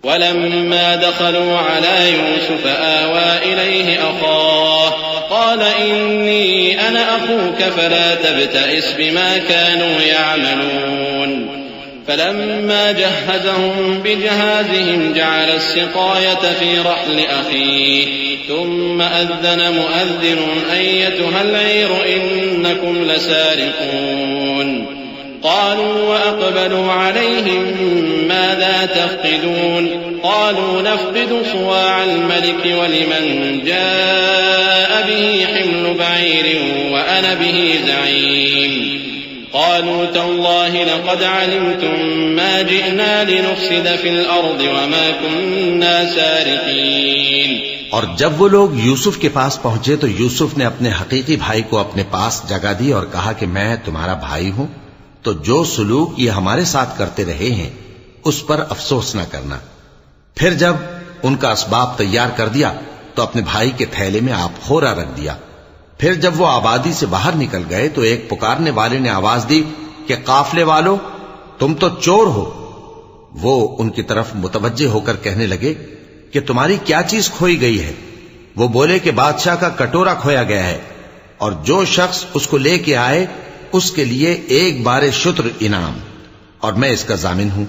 ولما دخلوا على يوسف آوى إليه أخاه قال إني أنا أخوك فلا تبتئس بما كانوا يعملون فلما جهزهم بجهازهم جعل السقاية في رحل أخيه ثم أذن مؤذن أيتها العير إنكم لسارقون قالوا وأقبلوا عليهم ماذا تفقدون قالوا نفقد صواع الملك ولمن جاء به حمل بعير وأنا به زعيم قالوا تالله لقد علمتم ما جئنا لنفسد في الأرض وما كنا سارقين. اور جب وہ لوگ یوسف کے پاس پہنچے تو یوسف نے اپنے حقیقی بھائی کو اپنے پاس جگہ دی اور کہا کہ میں تمہارا بھائی ہوں، تو جو سلوک یہ ہمارے ساتھ کرتے رہے ہیں اس پر افسوس نہ کرنا. پھر جب ان کا اسباب تیار کر دیا تو اپنے بھائی کے تھیلے میں آپ خورا رکھ دیا. پھر جب وہ آبادی سے باہر نکل گئے تو ایک پکارنے والے نے آواز دی کہ قافلے والو تم تو چور ہو. وہ ان کی طرف متوجہ ہو کر کہنے لگے کہ تمہاری کیا چیز کھوئی گئی ہے؟ وہ بولے کہ بادشاہ کا کٹورا کھویا گیا ہے اور جو شخص اس کو لے کے آئے اس کے لیے ایک بار شتر انعام، اور میں اس کا ضامن ہوں.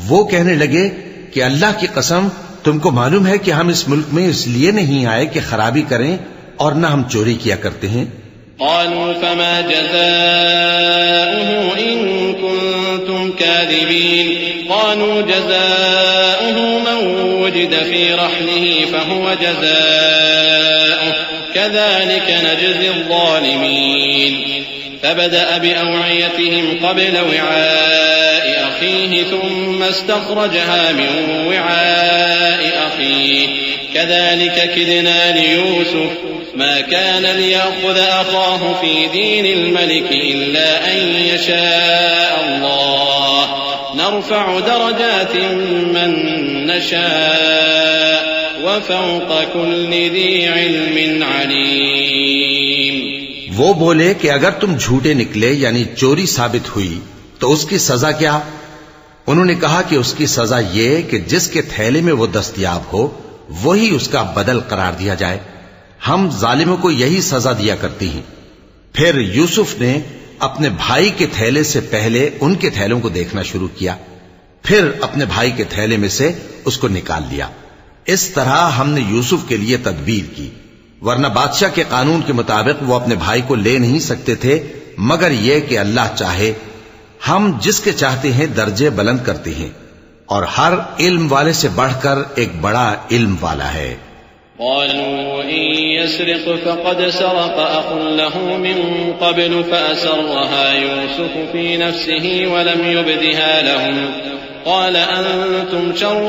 وہ کہنے لگے کہ اللہ کی قسم تم کو معلوم ہے کہ ہم اس ملک میں اس لیے نہیں آئے کہ خرابی کریں اور نہ ہم چوری کیا کرتے ہیں. قالوا فما جزاؤه إن كنتم كاذبين قالوا جزاؤه من وجد في رحله فهو جزاؤه كذلك نجزي الظالمين. فبدأ بأوعيتهم قبل وعاء أخيه ثم استخرجها من وعاء أخيه كذلك كدنا ليوسف ما كان ليأخذ أخاه في دين الملك إلا أن يشاء الله نرفع درجات من نشاء وفوق كل ذي علم عليم. وہ بولے کہ اگر تم جھوٹے نکلے یعنی چوری ثابت ہوئی تو اس کی سزا کیا؟ انہوں نے کہا کہ اس کی سزا یہ کہ جس کے تھیلے میں وہ دستیاب ہو وہی اس کا بدل قرار دیا جائے. ہم ظالموں کو یہی سزا دیا کرتی ہیں. پھر یوسف نے اپنے بھائی کے تھیلے سے پہلے ان کے تھیلوں کو دیکھنا شروع کیا، پھر اپنے بھائی کے تھیلے میں سے اس کو نکال لیا. اس طرح ہم نے یوسف کے لیے تدبیر کی، ورنہ بادشاہ کے قانون کے مطابق وہ اپنے بھائی کو لے نہیں سکتے تھے مگر یہ کہ اللہ چاہے. ہم جس کے چاہتے ہیں درجے بلند کرتے ہیں اور ہر علم والے سے بڑھ کر ایک بڑا علم والا ہے. قالوا إن يسرق فقد سرق أخ له من قبل فأسرها يوسف في نفسه ولم يبدها لهم قال أنتم شر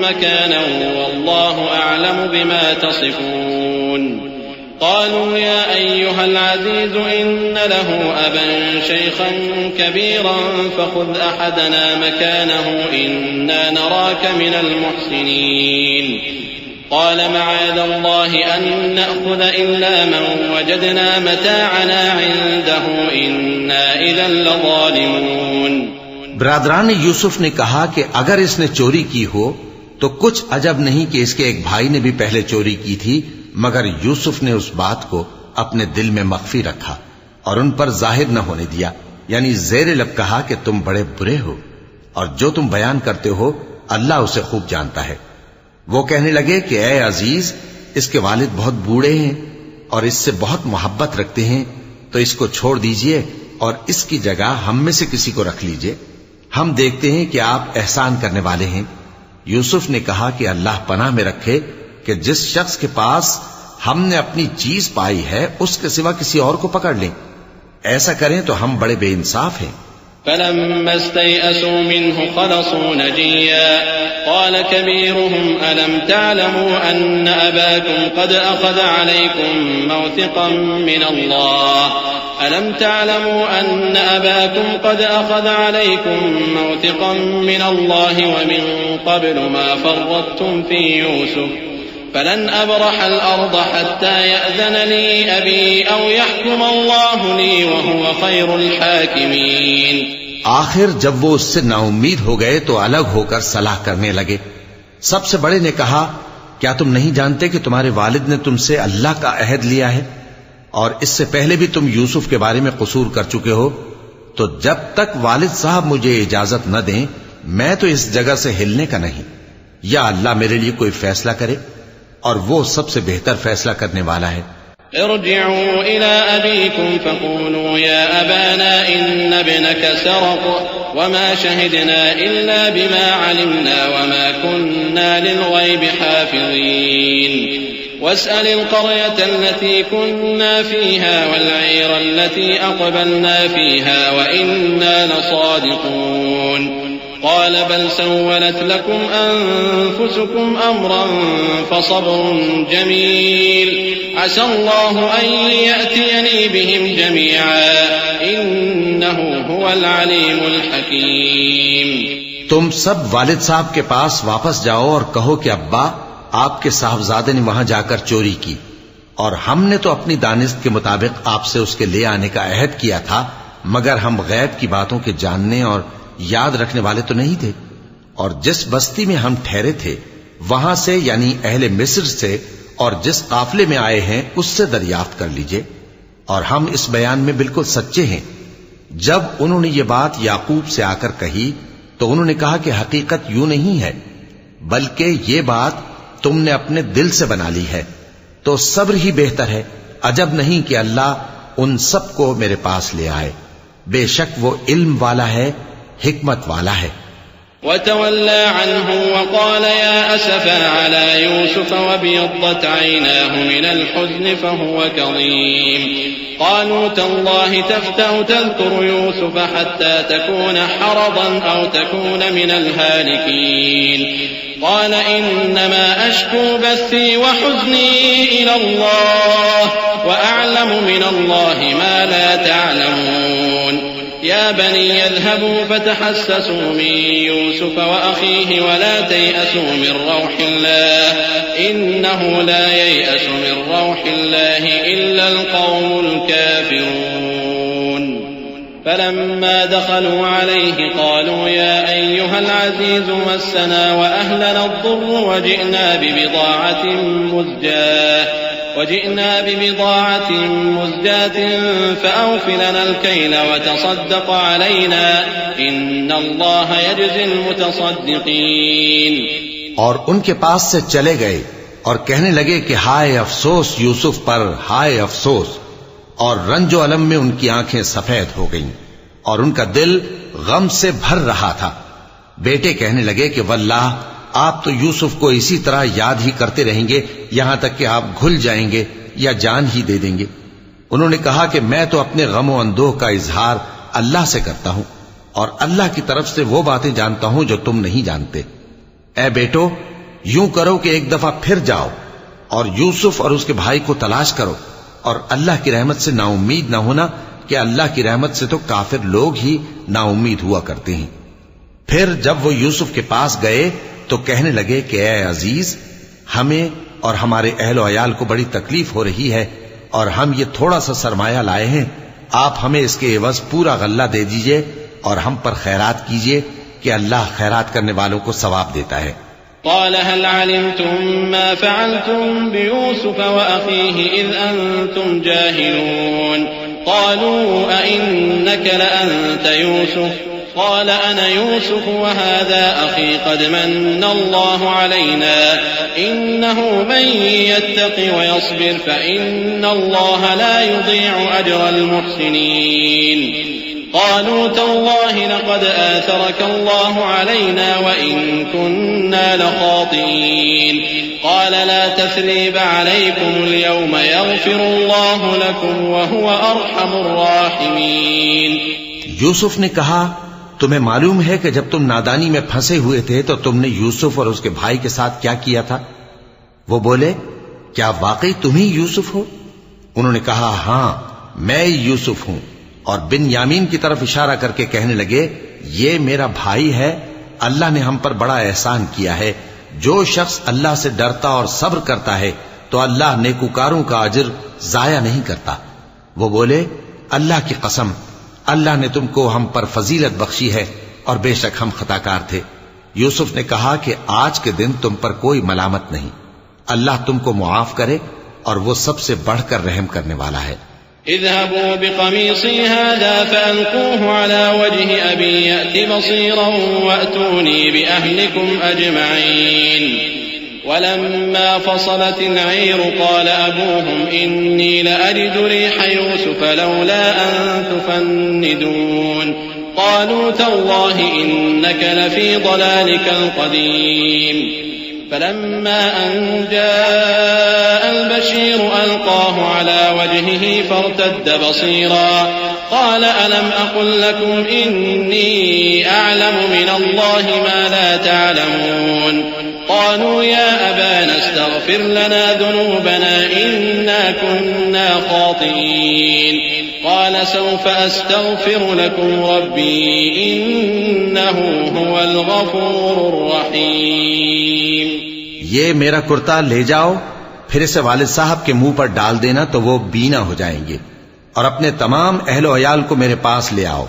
مكانا والله أعلم بما تصفون. قالوا يا أيها العزيز إن له أبا شيخا كبيرا فخذ أحدنا مكانه إنا نراك من المحسنين. قال معاذ الله أن نأخذ إلا من وجدنا متاعنا عنده إنا إذا لظالمون. برادران یوسف نے کہا کہ اگر اس نے چوری کی ہو تو کچھ عجب نہیں کہ اس کے ایک بھائی نے بھی پہلے چوری کی تھی، مگر یوسف نے اس بات کو اپنے دل میں مخفی رکھا اور ان پر ظاہر نہ ہونے دیا، یعنی زیر لب کہا کہ تم بڑے برے ہو اور جو تم بیان کرتے ہو اللہ اسے خوب جانتا ہے. وہ کہنے لگے کہ اے عزیز، اس کے والد بہت بوڑھے ہیں اور اس سے بہت محبت رکھتے ہیں، تو اس کو چھوڑ دیجئے اور اس کی جگہ ہم میں سے کسی کو رکھ لیجئے، ہم دیکھتے ہیں کہ آپ احسان کرنے والے ہیں. یوسف نے کہا کہ اللہ پناہ میں رکھے کہ جس شخص کے پاس ہم نے اپنی چیز پائی ہے اس کے سوا کسی اور کو پکڑ لیں، ایسا کریں تو ہم بڑے بے انصاف ہیں. فلما استيئسوا منه خلصوا نجيا قال كبيرهم ألم تعلموا أن أباكم قد أخذ عليكم موثقا من الله ألم تعلموا أن أباكم قد أخذ عليكم موثقا من الله ومن قبل ما فرطتم في يوسف فلن أبرح الأرض حتى يأذن لي أبي أو يحكم الله لي وهو خير الحاكمين. آخر جب وہ اس سے نا امید ہو گئے تو الگ ہو کر صلاح کرنے لگے. سب سے بڑے نے کہا کیا تم نہیں جانتے کہ تمہارے والد نے تم سے اللہ کا عہد لیا ہے اور اس سے پہلے بھی تم یوسف کے بارے میں قصور کر چکے ہو، تو جب تک والد صاحب مجھے اجازت نہ دیں میں تو اس جگہ سے ہلنے کا نہیں، یا اللہ میرے لیے کوئی فیصلہ کرے، اور وہ سب سے بہتر فیصلہ کرنے والا ہے۔ ارجعوا إلى أبيكم فقولوا يا أبانا إن ابنك سرق وما شهدنا إلا بما علمنا وما كنا للغيب حافظين واسأل القرية التي كنا فيها والعير التي أقبلنا فيها وإنا لصادقون قال بل سولت لكم أنفسكم أمرا فصبر جميل عسى الله أن يأتيني بهم جميعا إنه هو العليم الحكيم۔ تم سب والد صاحب کے پاس واپس جاؤ اور کہو کہ ابا آپ کے صاحبزادے نے وہاں جا کر چوری کی، اور ہم نے تو اپنی دانست کے مطابق آپ سے اس کے لے آنے کا عہد کیا تھا، مگر ہم غیب کی باتوں کے جاننے اور یاد رکھنے والے تو نہیں تھے، اور جس بستی میں ہم ٹھہرے تھے وہاں سے یعنی اہل مصر سے اور جس قافلے میں آئے ہیں اس سے دریافت کر لیجئے، اور ہم اس بیان میں بالکل سچے ہیں۔ جب انہوں نے یہ بات یعقوب سے آ کر کہی تو انہوں نے کہا کہ حقیقت یوں نہیں ہے، بلکہ یہ بات تم نے اپنے دل سے بنا لی ہے، تو صبر ہی بہتر ہے، عجب نہیں کہ اللہ ان سب کو میرے پاس لے آئے، بے شک وہ علم والا ہے، حکمت والا ہے۔ وتولى عنهم وقال يا أسفا على يوسف وابيضت عيناه من الحزن فهو كظيم قالوا تالله تفتأ تذكر يوسف حتى تكون حرضا أو تكون من الهالكين قال إنما أشكو بثي وحزني إلى الله وأعلم من الله ما لا تعلمون يا بني اذهبوا فتحسسوا من يوسف وأخيه ولا تيأسوا من روح الله إنه لا ييأس من روح الله إلا القوم الكافرون فلما دخلوا عليه قالوا يا أيها العزيز مسنا وأهلنا الضر وجئنا ببضاعة مزجاة فأوف لنا الكيل وتصدق علينا إن الله يجزي المتصدقين۔ اور ان کے پاس سے چلے گئے اور کہنے لگے کہ ہائے افسوس یوسف پر، ہائے افسوس، اور رنج و الم میں ان کی آنکھیں سفید ہو گئیں اور ان کا دل غم سے بھر رہا تھا۔ بیٹے کہنے لگے کہ واللہ آپ تو یوسف کو اسی طرح یاد ہی کرتے رہیں گے یہاں تک کہ آپ گھل جائیں گے یا جان ہی دے دیں گے۔ انہوں نے کہا کہ میں تو اپنے غم و اندوہ کا اظہار اللہ سے کرتا ہوں، اور اللہ کی طرف سے وہ باتیں جانتا ہوں جو تم نہیں جانتے۔ اے بیٹو، یوں کرو کہ ایک دفعہ پھر جاؤ اور یوسف اور اس کے بھائی کو تلاش کرو، اور اللہ کی رحمت سے نا امید نہ ہونا کہ اللہ کی رحمت سے تو کافر لوگ ہی نا امید ہوا کرتے ہیں۔ پھر جب وہ یوسف کے پاس گئے تو کہنے لگے کہ اے عزیز، ہمیں اور ہمارے اہل و عیال کو بڑی تکلیف ہو رہی ہے، اور ہم یہ تھوڑا سا سرمایہ لائے ہیں، آپ ہمیں اس کے عوض پورا غلہ دے دیجئے اور ہم پر خیرات کیجئے کہ اللہ خیرات کرنے والوں کو ثواب دیتا ہے۔ قال هل علمتم ما فعلتم بيوسف وأخيه إذ أنتم جاهلون قالوا أئنك لأنت يوسف قال أنا يوسف وهذا أخي قد من الله علينا إنه من يتق ويصبر فإن الله لا يضيع أجر المحسنين قالوا تالله لقد آثرك الله علينا وإن كنا لخاطئين قال لا تثريب عليكم اليوم يغفر الله لكم وهو أرحم الراحمين۔ یوسف نے کہا تمہیں معلوم ہے کہ جب تم نادانی میں پھنسے ہوئے تھے تو تم نے یوسف اور اس کے بھائی کے ساتھ کیا کیا تھا؟ وہ بولے کیا واقعی تم ہی یوسف ہو؟ انہوں نے کہا ہاں میں یوسف ہوں، اور بن یامین کی طرف اشارہ کر کے کہنے لگے یہ میرا بھائی ہے، اللہ نے ہم پر بڑا احسان کیا ہے۔ جو شخص اللہ سے ڈرتا اور صبر کرتا ہے تو اللہ نیکوکاروں کا اجر ضائع نہیں کرتا۔ وہ بولے اللہ کی قسم، اللہ نے تم کو ہم پر فضیلت بخشی ہے اور بے شک ہم خطا کار تھے۔ یوسف نے کہا کہ آج کے دن تم پر کوئی ملامت نہیں، اللہ تم کو معاف کرے اور وہ سب سے بڑھ کر رحم کرنے والا ہے۔ اذهبوا بقميصي هذا فألقوه على وجه أبي يأت بصيرا وأتوني بأهلكم أجمعين. ولما فصلت العير قال أبوهم إني لأجد ريح يوسف لولا أن تفندون. قالوا تالله إنك لفي ضلالك القديم. فلما أن جاء البشير ألقاه على وجهه فارتد بصيرا قال ألم أقل لكم إني أعلم من الله ما لا تعلمون. قالوا يا أبانا استغفر لنا ذنوبنا إنا كنا خاطئين. قال سوف أستغفر لكم ربي إنه هو الغفور الرحيم. یہ میرا کرتا لے جاؤ، پھر اسے والد صاحب کے منہ پر ڈال دینا تو وہ بینا ہو جائیں گے، اور اپنے تمام اہل و عیال کو میرے پاس لے آؤ.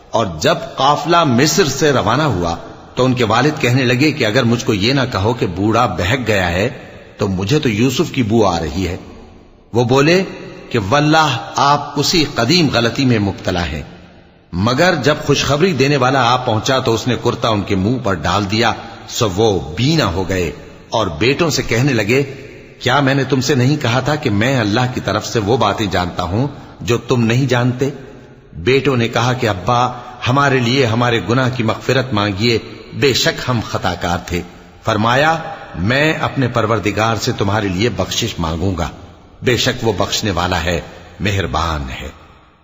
اور جب قافلہ مصر سے روانہ ہوا تو ان کے والد کہنے لگے کہ اگر مجھ کو یہ نہ کہو کہ بوڑھا بہک گیا ہے تو مجھے تو یوسف کی بو آ رہی ہے. وہ بولے کہ واللہ آپ اسی قدیم غلطی میں مبتلا ہیں. مگر جب خوشخبری دینے والا آ پہنچا تو اس نے کرتا ان کے منہ پر ڈال دیا، سو وہ بینا ہو گئے اور بیٹوں سے کہنے لگے کیا میں نے تم سے نہیں کہا تھا کہ میں اللہ کی طرف سے وہ باتیں جانتا ہوں جو تم نہیں جانتے؟ بیٹوں نے کہا کہ ابا ہمارے لیے ہمارے گناہ کی مغفرت مانگیے، بے شک ہم خطا کار تھے. فرمایا میں اپنے پروردگار سے تمہارے لیے بخشش مانگوں گا، بے شک وہ بخشنے والا ہے، مہربان ہے.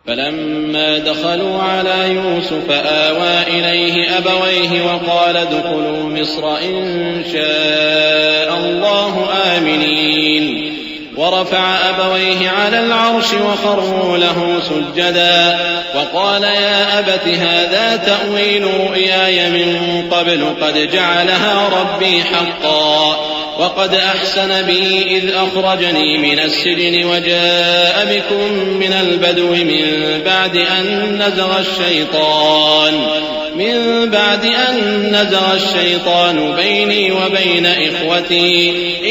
فلما دخلوا على يوسف آوى إليه أبويه وقال ادخلوا مصر إن شاء الله آمنين. ورفع أبويه على العرش وخروا له سجدا وقال يا أبت هذا تأويل رؤياي من قبل قد جعلها ربي حقا وقد أحسن بي إذ أخرجني من السجن وجاء بكم من البدو من بعد أن نزغ الشيطان بيني وبين إخوتي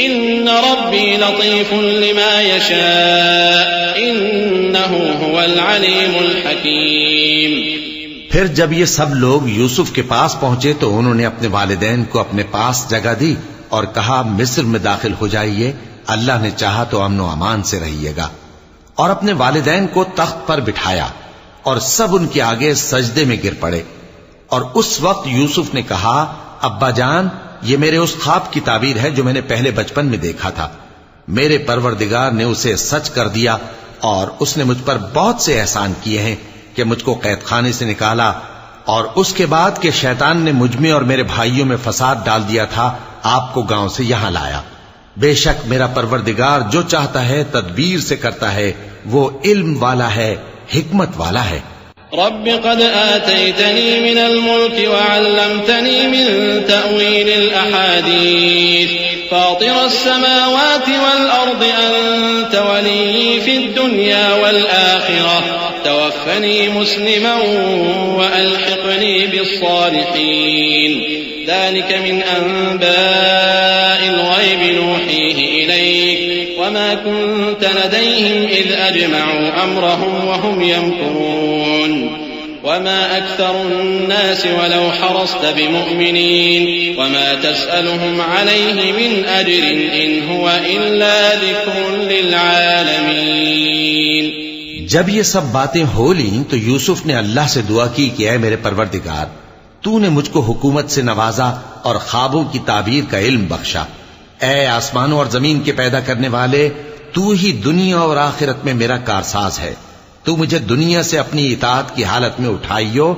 إن ربي لطيف لما يشاء إنه هو العليم الحكيم. پھر جب یہ سب لوگ یوسف کے پاس پہنچے تو انہوں نے اپنے والدین کو اپنے پاس جگہ دی اور کہا مصر میں داخل ہو جائیے، اللہ نے چاہا تو امن و امان سے رہیے گا. اور اپنے والدین کو تخت پر بٹھایا اور سب ان کے آگے سجدے میں گر پڑے. اور اس وقت یوسف نے کہا ابا جان یہ میرے اس خواب کی تعبیر ہے جو میں نے پہلے بچپن میں دیکھا تھا. میرے پروردگار نے اسے سچ کر دیا اور اس نے مجھ پر بہت سے احسان کیے ہیں کہ مجھ کو قید خانے سے نکالا، اور اس کے بعد کہ شیطان نے مجھ میں اور میرے بھائیوں میں فساد ڈال دیا تھا آپ کو گاؤں سے یہاں لایا. بے شک میرا پروردگار جو چاہتا ہے تدبیر سے کرتا ہے، وہ علم والا ہے، حکمت والا ہے. رب قد آتيتني من الملك وعلمتني من تأويل الأحاديث فاطر السماوات والأرض أنت ولي في الدنيا والآخرة توفني مسلما وألحقني بالصالحين. ذلك من أنباء الغيب نوحيه إليك وما كنت لديهم إذ أجمعوا أمرهم وهم يمكرون. وما أكثر الناس ولو حرصت بمؤمنين وما تسألهم عليه من أجر إن هو إلا ذكر للعالمين. جب یہ سب باتیں ہو لیں تو یوسف نے اللہ سے دعا کی کہ اے میرے پروردگار تو نے مجھ کو حکومت سے نوازا اور خوابوں کی تعبیر کا علم بخشا. اے آسمانوں اور زمین کے پیدا کرنے والے، تو ہی دنیا اور آخرت میں میرا کارساز ہے. تو مجھے دنیا سے اپنی اطاعت کی حالت میں اٹھائیو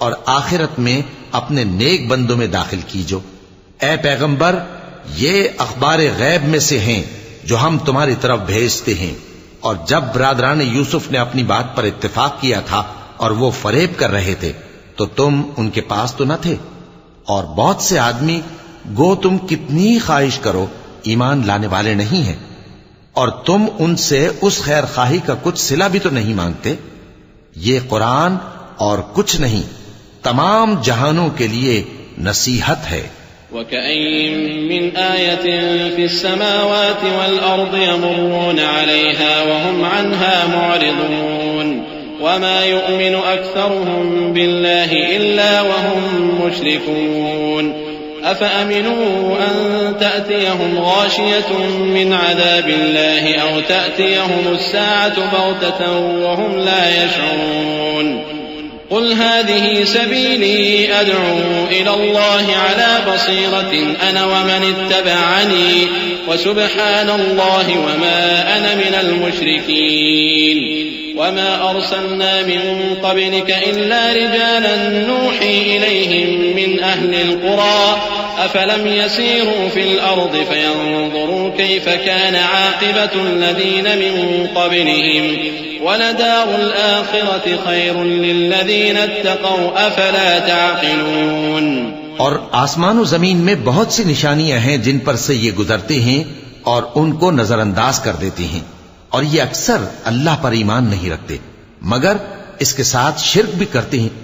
اور آخرت میں اپنے نیک بندوں میں داخل کیجو. اے پیغمبر یہ اخبار غیب میں سے ہیں جو ہم تمہاری طرف بھیجتے ہیں. اور جب برادران یوسف نے اپنی بات پر اتفاق کیا تھا اور وہ فریب کر رہے تھے تو تم ان کے پاس تو نہ تھے، اور بہت سے آدمی گو تم کتنی خواہش کرو ایمان لانے والے نہیں ہیں، اور تم ان سے اس خیر خواہی کا کچھ صلہ بھی تو نہیں مانگتے. یہ قرآن اور کچھ نہیں تمام جہانوں کے لیے نصیحت ہے. وكأين من آية في السماوات والأرض يمرون عليها وهم عنها معرضون وما يؤمن أكثرهم بالله إلا وهم مشركون أفأمنوا أن تأتيهم غاشية من عذاب الله أو تأتيهم الساعة بغتة وهم لا يشعرون قل هذه سبيلي أدعو إلى الله على بصيرة أنا ومن اتبعني وسبحان الله وما أنا من المشركين وما أرسلنا من قبلك إلا رجالا نوحي إليهم من أهل القرى أفلم يسيروا في الأرض فينظروا كيف كان عاقبة الذين من قبلهم ولدار الآخرة خير للذين اتقوا أفلا تعقلون. اور آسمان و زمین میں بہت سی نشانیاں ہیں جن پر سے یہ گزرتے ہیں اور ان کو نظر انداز کر دیتے ہیں، اور یہ اکثر اللہ پر ایمان نہیں رکھتے مگر اس کے ساتھ شرک بھی کرتے ہیں.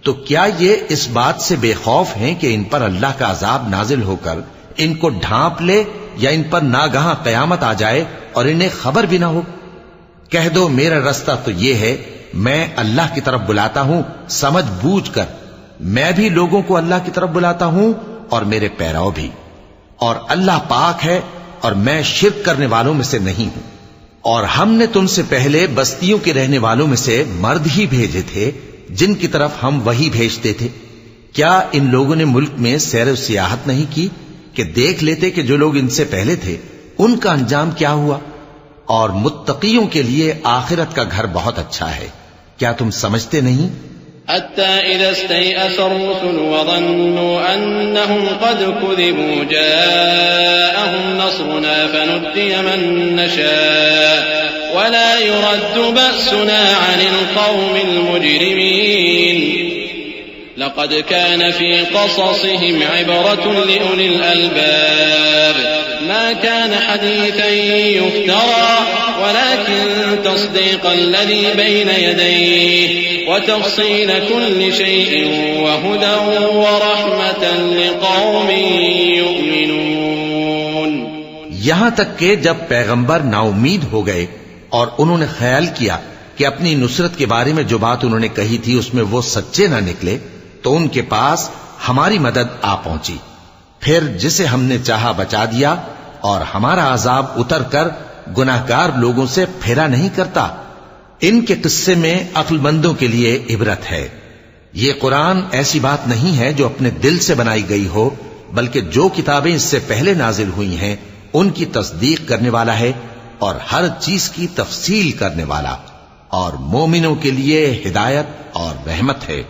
تو کیا یہ اس بات سے بے خوف ہیں کہ ان پر اللہ کا عذاب نازل ہو کر ان کو ڈھانپ لے یا ان پر ناگہاں قیامت آ جائے اور انہیں خبر بھی نہ ہو؟ کہہ دو میرا رستہ تو یہ ہے، میں اللہ کی طرف بلاتا ہوں سمجھ بوجھ کر، میں بھی لوگوں کو اللہ کی طرف بلاتا ہوں اور میرے پیرو بھی، اور اللہ پاک ہے اور میں شرک کرنے والوں میں سے نہیں ہوں. اور ہم نے تم سے پہلے بستیوں کے رہنے والوں میں سے مرد ہی بھیجے تھے جن کی طرف ہم وہی بھیجتے تھے. کیا ان لوگوں نے ملک میں سیر و سیاحت نہیں کی کہ دیکھ لیتے کہ جو لوگ ان سے پہلے تھے ان کا انجام کیا ہوا؟ اور متقیوں کے لیے آخرت کا گھر بہت اچھا ہے. کیا تم سمجھتے نہیں؟ حتى إذا استيأس الرسل وظنوا أنهم قد كذبوا جاءهم نصرنا فنجي من نشاء ولا يرد بأسنا عن القوم المجرمين لقد كان في قصصهم عبرة لأولي الألباب ما كان حديثا يفترى ولكن تصديق الذي بين يديه وتفصيل كل شيء وهدى ورحمة لقوم يؤمنون. یہاں تک کہ جب پیغمبر نا امید ہو گئے اور انہوں نے خیال کیا کہ اپنی نصرت کے بارے میں جو بات انہوں نے کہی تھی اس میں وہ سچے نہ نکلے تو ان کے پاس ہماری مدد آ پہنچی. پھر جسے ہم نے چاہا بچا دیا اور ہمارا عذاب اتر کر گناہگار لوگوں سے پھیرا نہیں کرتا. ان کے قصے میں عقل مندوں کے لیے عبرت ہے. یہ قرآن ایسی بات نہیں ہے جو اپنے دل سے بنائی گئی ہو، بلکہ جو کتابیں اس سے پہلے نازل ہوئی ہیں ان کی تصدیق کرنے والا ہے اور ہر چیز کی تفصیل کرنے والا، اور مومنوں کے لیے ہدایت اور رحمت ہے.